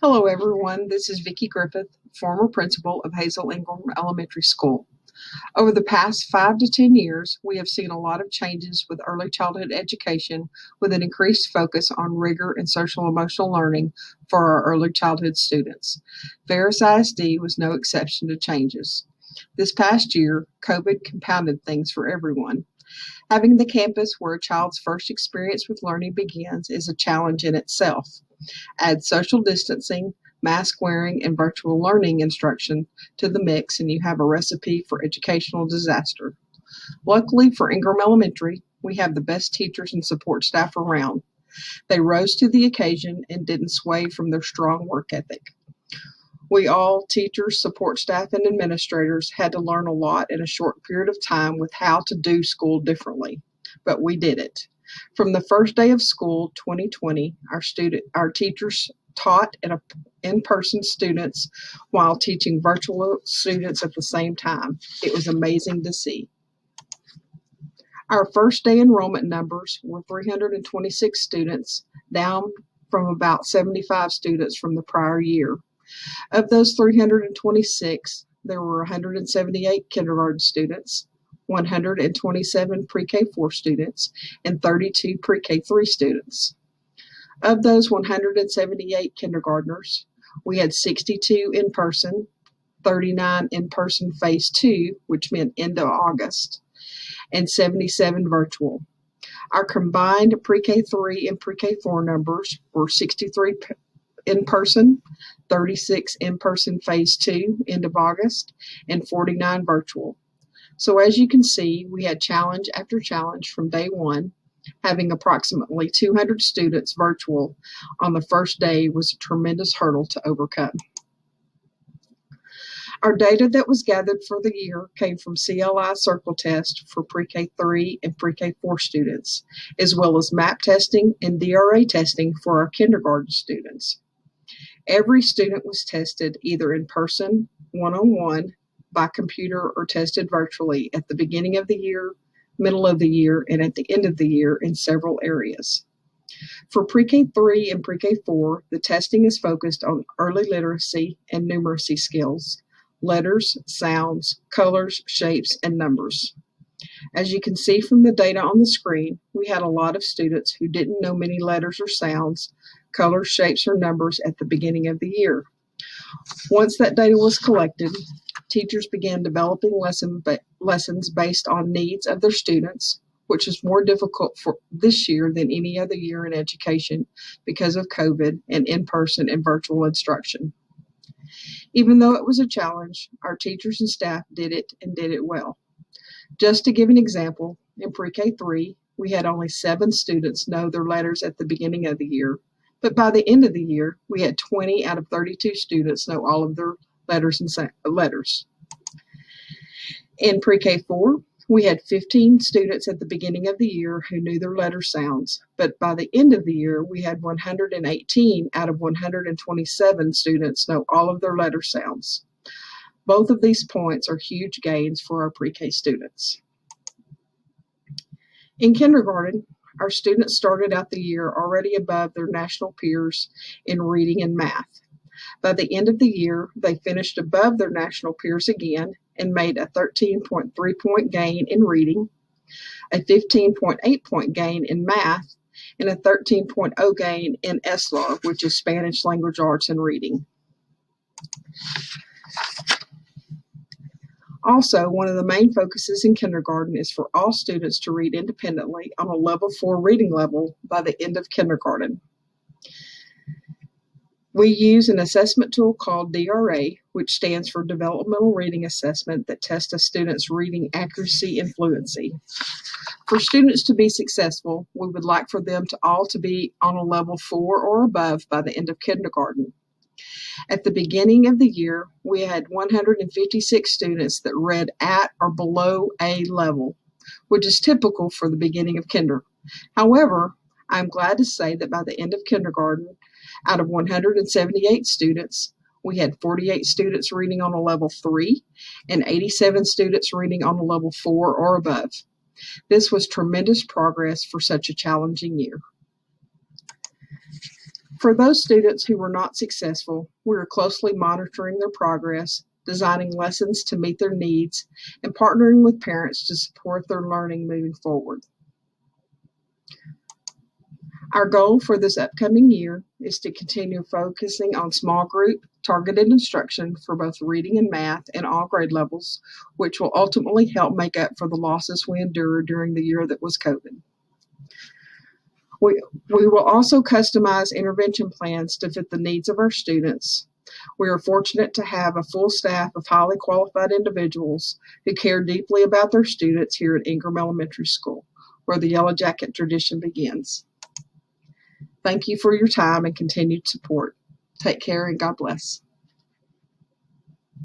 Hello everyone, this is Vicki Griffith, former principal of Hazel Ingram Elementary School. Over the past 5 to 10 years, we have seen a lot of changes with early childhood education with an increased focus on rigor and social emotional learning for our early childhood students. Ferris ISD was no exception to changes. This past year, COVID compounded things for everyone. Having the campus where a child's first experience with learning begins is a challenge in itself. Add social distancing, mask wearing, and virtual learning instruction to the mix, and you have a recipe for educational disaster. Luckily for Ingram Elementary, we have the best teachers and support staff around. They rose to the occasion and didn't sway from their strong work ethic. We all, teachers, support staff, and administrators, had to learn a lot in a short period of time with how to do school differently, but we did it. From the first day of school, 2020, our teachers taught in-person students while teaching virtual students at the same time. It was amazing to see. Our first day enrollment numbers were 326 students, down from about 75 students from the prior year. Of those 326, there were 178 kindergarten students, 127 pre-K4 students, and 32 pre-K3 students. Of those 178 kindergartners, we had 62 in-person, 39 in-person phase 2, which meant end of August, and 77 virtual. Our combined pre-K3 and pre-K4 numbers were 63 in-person, 36 in-person phase 2, end of August, and 49 virtual. So as you can see, we had challenge after challenge from day one. Having approximately 200 students virtual on the first day was a tremendous hurdle to overcome. Our data that was gathered for the year came from CLI Circle Test for pre-K3 and pre-K4 students, as well as MAP testing and DRA testing for our kindergarten students. Every student was tested either in person, one-on-one, by computer, or tested virtually at the beginning of the year, middle of the year, and at the end of the year in several areas. For pre-K3 and pre-K4, the testing is focused on early literacy and numeracy skills, letters, sounds, colors, shapes, and numbers. As you can see from the data on the screen, we had a lot of students who didn't know many letters or sounds, colors, shapes, or numbers at the beginning of the year. Once that data was collected, teachers began developing lessons based on needs of their students, which is more difficult for this year than any other year in education because of COVID and in-person and virtual instruction. Even though it was a challenge, our teachers and staff did it and did it well. Just to give an example, in pre-K3, we had only 7 students know their letters at the beginning of the year, but by the end of the year, we had 20 out of 32 students know all of their letters and letters. In pre-K4, we had 15 students at the beginning of the year who knew their letter sounds, but by the end of the year, we had 118 out of 127 students know all of their letter sounds. Both of these points are huge gains for our pre-K students. In kindergarten, our students started out the year already above their national peers in reading and math. By the end of the year, they finished above their national peers again and made a 13.3 point gain in reading, a 15.8 point gain in math, and a 13.0 gain in SLAR, which is Spanish Language Arts and Reading. Also, one of the main focuses in kindergarten is for all students to read independently on a level 4 reading level by the end of kindergarten. We use an assessment tool called DRA, which stands for Developmental Reading Assessment, that tests a student's reading accuracy and fluency. For students to be successful, we would like for them to all to be on a level 4 or above by the end of kindergarten. At the beginning of the year, we had 156 students that read at or below A level, which is typical for the beginning of kinder. However, I'm glad to say that by the end of kindergarten, out of 178 students, we had 48 students reading on a level 3 and 87 students reading on a level 4 or above. This was tremendous progress for such a challenging year. For those students who were not successful, we are closely monitoring their progress, designing lessons to meet their needs, and partnering with parents to support their learning moving forward. Our goal for this upcoming year is to continue focusing on small group, targeted instruction for both reading and math in all grade levels, which will ultimately help make up for the losses we endured during the year that was COVID. We will also customize intervention plans to fit the needs of our students. We are fortunate to have a full staff of highly qualified individuals who care deeply about their students here at Ingram Elementary School, where the Yellow Jacket tradition begins. Thank you for your time and continued support. Take care and God bless.